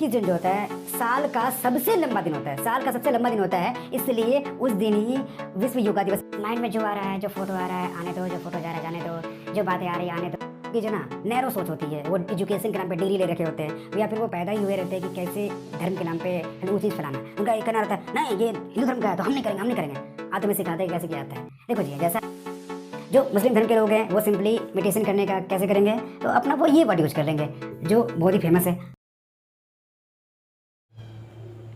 21 जून जो होता है साल का सबसे लंबा दिन होता है, साल का सबसे लंबा दिन होता है, इसलिए उस दिन ही विश्व योगा दिवस। माइंड में जो आ रहा है, जो फोटो आ रहा है आने दो, जो फोटो जा रहा है जाने दो, जो बातें आ रही है आने दो। कि जो ना नैरो सोच होती है, वो एजुकेशन के नाम पे डिग्री ले रखे होते हैं, या फिर वो पैदा ही हुए रहते हैं कि कैसे धर्म के नाम पे वो चीज़ फैलाना। उनका एक कहना रहता है नहीं ये हिंदू धर्म का है तो हम नहीं करेंगे, हम नहीं करेंगे। आज तुम्हें सिखाते हैं कैसे किया जाता है। देखो जी, जैसा जो मुस्लिम धर्म के लोग हैं वो सिंपली मेडिटेशन करने का कैसे करेंगे, तो अपना वो ये वर्ड यूज कर लेंगे जो बहुत ही फेमस है।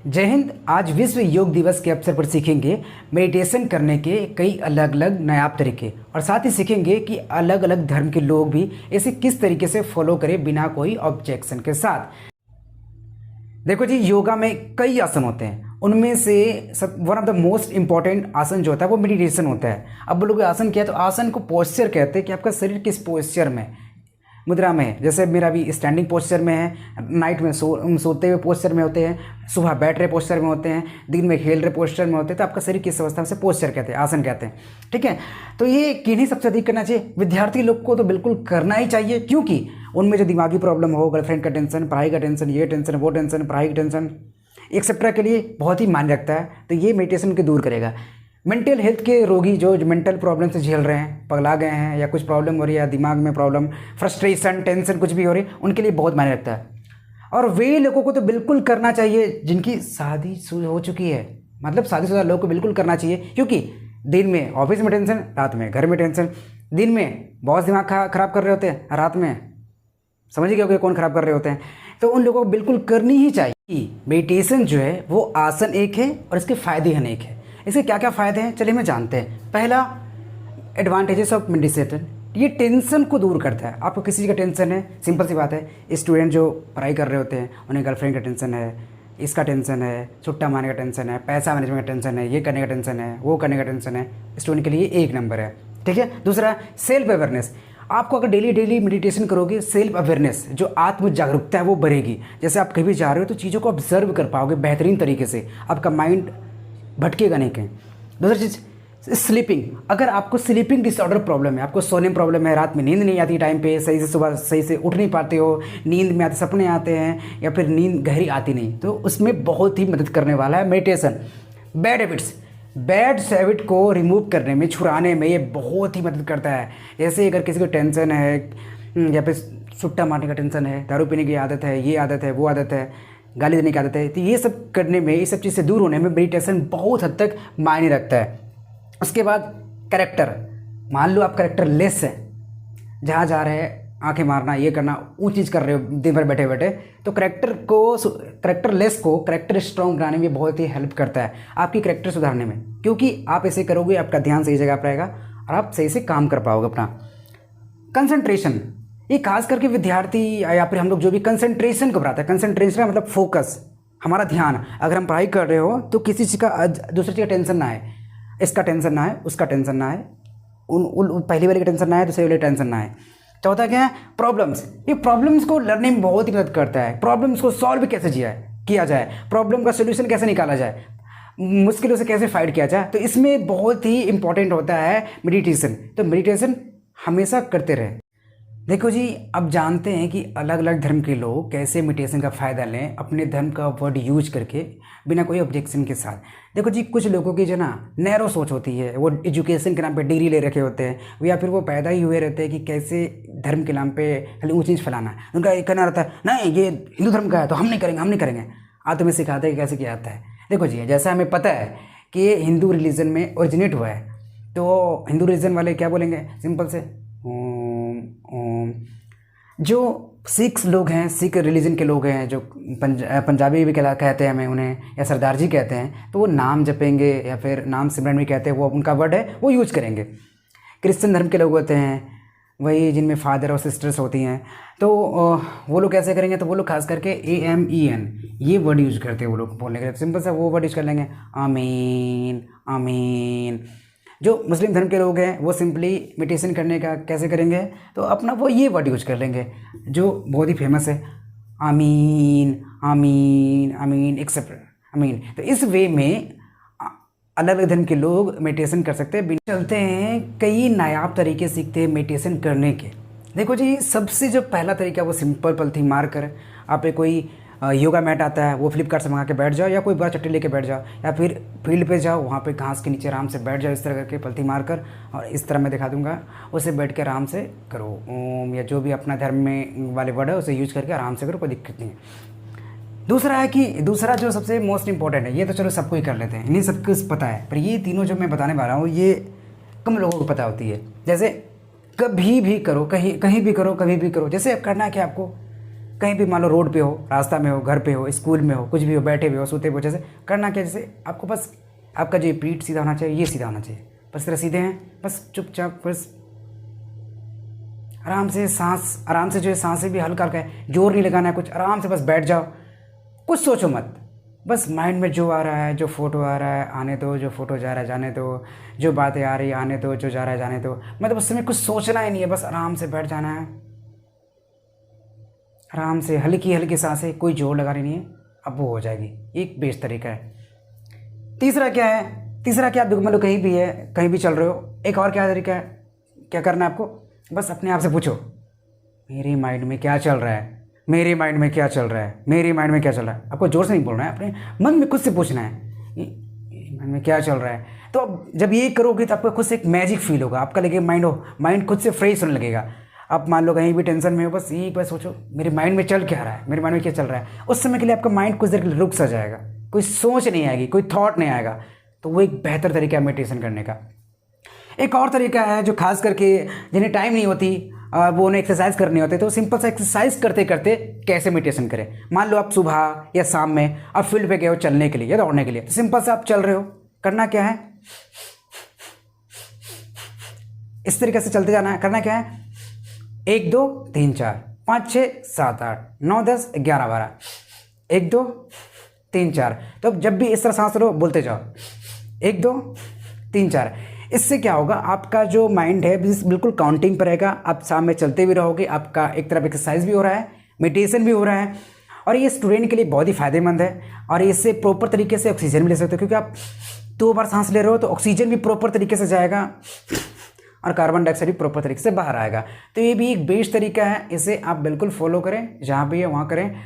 जय हिंद। आज विश्व योग दिवस के अवसर पर सीखेंगे मेडिटेशन करने के कई अलग अलग नायाब तरीके, और साथ ही सीखेंगे कि अलग अलग धर्म के लोग भी इसे किस तरीके से फॉलो करें बिना कोई ऑब्जेक्शन के साथ। देखो जी, योगा में कई आसन होते हैं, उनमें से one of the most important आसन जो होता है वो मेडिटेशन होता है। अब बोलोगे आसन क्या है, तो आसन को पोस्चर कहते हैं कि आपका शरीर किस पोस्चर में, मुद्रा में है। जैसे मेरा भी स्टैंडिंग पोस्चर में है, नाइट में सोते हुए पोस्चर में होते हैं, सुबह बैठ रहे पोस्चर में होते हैं, दिन में खेल रहे पोस्चर में होते हैं। तो आपका शरीर किस अवस्था में से पोस्चर कहते हैं, आसन कहते हैं। ठीक है, तो ये किन्हीं सबसे अधिक करना चाहिए, विद्यार्थी लोग को तो बिल्कुल करना ही चाहिए, क्योंकि उनमें जो दिमागी प्रॉब्लम हो, गर्लफ्रेंड का टेंशन, पढ़ाई का टेंशन, ये टेंशन वो टेंशन, पढ़ाई की टेंशन एक्सेट्रा के लिए बहुत ही मायने रखता है। तो ये मेडिटेशन के दूर करेगा। मेंटल हेल्थ के रोगी जो मेंटल प्रॉब्लम से झेल रहे हैं, पगला गए हैं, या कुछ प्रॉब्लम हो रही है, या दिमाग में प्रॉब्लम, फ्रस्ट्रेशन, टेंशन कुछ भी हो रही है, उनके लिए बहुत मायने रखता है। और वे लोगों को तो बिल्कुल करना चाहिए जिनकी शादी हो चुकी है, मतलब शादीशुदा लोग को बिल्कुल करना चाहिए, क्योंकि दिन में ऑफिस में टेंशन, रात में घर में टेंशन। दिन में बहुत दिमाग खराब कर रहे होते हैं, रात में समझ गए कि कौन खराब कर रहे होते हैं। तो उन लोगों को बिल्कुल करनी ही चाहिए। मेडिटेशन जो है वो आसन एक है और इसके फायदे अनेक है। इसके क्या क्या फ़ायदे हैं चलिए मैं जानते हैं। पहला, एडवांटेजेस ऑफ मेडिटेशन, ये टेंशन को दूर करता है। आपको किसी चीज़ का टेंशन है, सिंपल सी बात है, स्टूडेंट जो पढ़ाई कर रहे होते हैं उन्हें गर्लफ्रेंड का टेंशन है, इसका टेंशन है, छुट्टा मारने का टेंशन है, पैसा मैनेजमेंट का टेंशन है, ये करने का टेंशन है, वो करने का टेंशन है, स्टूडेंट के लिए एक नंबर है। ठीक है। दूसरा, सेल्फ अवेयरनेस। आपको अगर डेली मेडिटेशन करोगे, सेल्फ अवेयरनेस जो आत्म जागरूकता है वो बढ़ेगी। जैसे आप कहीं भी जा रहे हो तो चीज़ों को ऑब्जर्व कर पाओगे बेहतरीन तरीके से, आपका माइंड भटकेगा नहीं कहीं। दूसरी चीज़, स्लीपिंग। अगर आपको स्लीपिंग डिसऑर्डर प्रॉब्लम है, आपको सोने में प्रॉब्लम है, रात में नींद नहीं आती टाइम पे सही से, सुबह सही से उठ नहीं पाते हो, नींद में आते सपने आते हैं, या फिर नींद गहरी आती नहीं, तो उसमें बहुत ही मदद करने वाला है meditation. Bad habits, bad habit को रिमूव करने में, छुड़ाने में ये बहुत ही मदद करता है। जैसे अगर किसी को टेंशन है, या फिर सुट्टा मारने का टेंशन है, दारू पीने की आदत है, ये आदत है, वो आदत है, गाली देने की आदत है, तो ये सब करने में, ये सब चीज़ से दूर होने में मेडिटेशन बहुत हद तक मायने रखता है। उसके बाद कैरेक्टर, मान लो आप कैरेक्टर लेस है, जहाँ जा रहे हैं आंखें मारना, ये करना, वो चीज़ कर रहे हो दिन भर बैठे बैठे, तो कैरेक्टर लेस को कैरेक्टर स्ट्रॉन्ग बनाने में बहुत ही हेल्प करता है, आपकी कैरेक्टर सुधारने में। क्योंकि आप ऐसे करोगे, आपका ध्यान सही जगह पर रहेगा और आप सही से काम कर पाओगे अपना। कंसंट्रेशन, ये खास करके विद्यार्थी या फिर हम लोग जो भी कंसंट्रेशन को बढ़ाता है। कंसंट्रेशन का मतलब फोकस, हमारा ध्यान। अगर हम पढ़ाई कर रहे हो तो किसी चीज़ का, दूसरी चीज़ का टेंशन ना है, इसका टेंशन ना है, उसका टेंशन ना है, पहली वाले का टेंशन ना है, दूसरे वाले का टेंशन ना है। तो होता क्या है, प्रॉब्लम्स। ये प्रॉब्लम्स को लड़ने में बहुत ही मदद करता है। प्रॉब्लम्स को सॉल्व कैसे किया जाए, प्रॉब्लम का सोल्यूशन कैसे निकाला जाए, मुश्किलों से कैसे फाइट किया जाए, तो इसमें बहुत ही इंपॉर्टेंट होता है मेडिटेशन। तो मेडिटेशन हमेशा करते रहे। देखो जी, अब जानते हैं कि अलग अलग धर्म के लोग कैसे मेडिटेशन का फ़ायदा लें, अपने धर्म का वर्ड यूज करके बिना कोई ऑब्जेक्शन के साथ। देखो जी, कुछ लोगों की जो ना नैरो सोच होती है, वो एजुकेशन के नाम पे डिग्री ले रखे होते हैं, या फिर वो पैदा ही हुए रहते हैं कि कैसे धर्म के नाम पे खाली ऊँच नीच फैलाना है। उनका एक कहना रहता है नहीं ये हिंदू धर्म का है तो हम नहीं करेंगे, हम नहीं करेंगे। आज तुम्हें सिखाते हैं कि कैसे किया जाता है। देखो जी, जैसा हमें पता है कि ये हिंदू रिलीजन में ओरिजिनेट हुआ है, तो हिंदू रिलीजन वाले क्या बोलेंगे, सिंपल से ओम। जो सिख लोग हैं, सिख रिलीजन के लोग हैं, जो पंजाबी भी कहते हैं हमें उन्हें, या सरदार जी कहते हैं, तो वो नाम जपेंगे या फिर नाम सिमरन भी कहते हैं, वो उनका वर्ड है वो यूज करेंगे। क्रिश्चियन धर्म के लोग होते हैं, वही जिनमें फादर और सिस्टर्स होती हैं, तो वो लोग कैसे करेंगे, तो वो लोग खास करके AMEN ये वर्ड यूज करते हैं वो लोग बोलने के लिए। सिंपल सा वो वर्ड यूज कर लेंगे, आमीन आमीन। जो मुस्लिम धर्म के लोग हैं वो सिंपली मेडिटेशन करने का कैसे करेंगे, तो अपना वो ये वर्ड यूज कर लेंगे जो बहुत ही फेमस है, आमीन आमीन आमीन एक्सेप्ट आमीन। तो इस वे में अलग अलग धर्म के लोग मेडिटेशन कर सकते हैं। चलते हैं कई नायाब तरीके सीखते हैं मेडिटेशन करने के। देखो जी, सबसे जो पहला तरीका वो सिंपल पॉलीथीन मार कर आप कोई योगा मैट आता है वो फ्लिपकार्ट से मंगा के बैठ जाओ, या कोई बड़ा चट्टी लेके बैठ जाओ, या फिर फील्ड पे जाओ, वहाँ पे घास के नीचे आराम से बैठ जाओ, इस तरह करके पलथी मारकर, और इस तरह मैं दिखा दूंगा, उसे बैठ के आराम से करो ओम, या जो भी अपना धर्म में वाले वर्ड है उसे यूज करके आराम से करो, कोई दिक्कत नहीं है। दूसरा है कि दूसरा जो सबसे मोस्ट इंपॉर्टेंट है, ये तो चलो सबको ही कर लेते हैं, इन्हें सब कुछ पता है, पर ये तीनों जो मैं बताने वाला हूँ ये कम लोगों को पता होती है। जैसे कभी भी करो, कहीं भी करो, कभी भी करो। जैसे अब करना क्या आपको, कहीं भी मान लो रोड पे हो, रास्ता में हो, घर पे हो, स्कूल में हो, कुछ भी हो, बैठे हुए हो, सोते हुए, जैसे करना क्या, जैसे आपको बस आपका जो पीठ सीधा होना चाहिए, ये सीधा होना चाहिए, बस तरह सीधे हैं, बस चुपचाप, बस आराम से सांस, आराम से जो है सांसें भी हल्का हल्का है, जोर नहीं लगाना है कुछ, आराम से बस बैठ जाओ, कुछ सोचो मत, बस माइंड में जो आ रहा है, जो फोटो आ रहा है आने दो, जो फोटो जा रहा है जाने दो, जो बातें आ रही है आने दो, जो जा रहा है जाने दो, मतलब उस समय कुछ सोचना ही नहीं है, बस आराम से बैठ जाना है, आराम से हल्की हल्की सांसें, कोई जोर लगानी नहीं है, अब वो हो जाएगी। एक बेस्ट तरीका है। तीसरा क्या है, तीसरा क्या, आप मतलब कहीं भी है, कहीं भी चल रहे हो, एक और क्या तरीका है, क्या करना है आपको, बस अपने आप से पूछो मेरे माइंड में क्या चल रहा है, मेरे माइंड में क्या चल रहा है, मेरे माइंड में क्या चल रहा है। आपको जोर से नहीं बोलना है, अपने मन में खुद से पूछना है माइंड में क्या चल रहा है। तो अब जब ये करोगे तो आपको खुद से एक मैजिक फील होगा, आपका लगेगा माइंड खुद से फ्रेश होने लगेगा। आप मान लो कहीं भी टेंशन में हो, बस यही बस सोचो मेरे माइंड में चल क्या रहा है, मेरे माइंड में क्या चल रहा है। उस समय के लिए आपका माइंड कुछ देर के लिए रुक सा जाएगा, कोई सोच नहीं आएगी, कोई थॉट नहीं आएगा। तो वो एक बेहतर तरीका है मेडिटेशन करने का। एक और तरीका है जो खास करके जिन्हें टाइम नहीं होती, वो उन्हें एक्सरसाइज करनी होती है, तो सिंपल सा एक्सरसाइज करते करते कैसे मेडिटेशन करें। मान लो आप सुबह या शाम में आप फील्ड पे गए हो चलने के लिए या दौड़ने के लिए, तो सिंपल सा आप चल रहे हो, करना क्या है, इस तरीके से चलते जाना है। करना क्या है, 1 2 3 4 5 6 7 8 9 10 11 12, 1 2 3 4। तो जब भी इस तरह सांस लो बोलते जाओ 1 2 3 4। इससे क्या होगा, आपका जो माइंड है बिल्कुल काउंटिंग पर रहेगा, आप सामने चलते भी रहोगे, आपका एक तरफ एक्सरसाइज भी हो रहा है, मेडिटेशन भी हो रहा है, और ये स्टूडेंट के लिए बहुत ही फायदेमंद है। और इससे प्रॉपर तरीके से ऑक्सीजन भी ले सकते हो, क्योंकि आप 2 बार सांस ले रहे हो तो ऑक्सीजन भी प्रॉपर तरीके से जाएगा और कार्बन डाइऑक्साइड भी प्रॉपर तरीके से बाहर आएगा। तो ये भी एक बेस्ट तरीका है, इसे आप बिल्कुल फॉलो करें, जहाँ भी है वहाँ करें।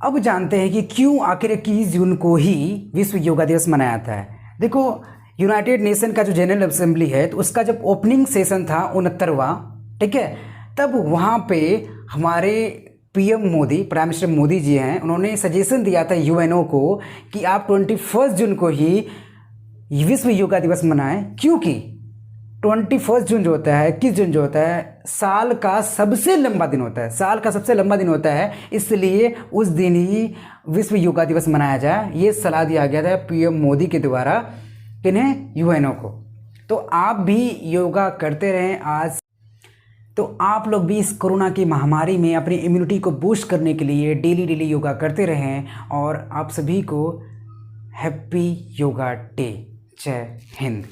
अब जानते हैं कि क्यों आखिर 21 जून को ही विश्व योगा दिवस मनाया जाता है। देखो, यूनाइटेड नेशन का जो जनरल असेंबली है, तो उसका जब ओपनिंग सेशन था 69वां, ठीक है, तब वहाँ पे हमारे PM Modi, prime minister Modi ji हैं, उन्होंने सजेशन दिया था यूएनओ को कि आप 21 जून को ही विश्व योगा दिवस मनाएं, क्योंकि 21 जून जो होता है, 21 जून जो होता है, साल का सबसे लंबा दिन होता है, साल का सबसे लंबा दिन होता है, इसलिए उस दिन ही विश्व योगा दिवस मनाया जाए। ये सलाह दिया गया था पीएम मोदी के द्वारा, किन्हें, यूएनओ को। तो आप भी योगा करते रहें आज। तो आप लोग भी इस कोरोना की महामारी में अपनी इम्यूनिटी को बूस्ट करने के लिए डेली योगा करते रहें। और आप सभी को हैप्पी योगा डे। जय हिंद।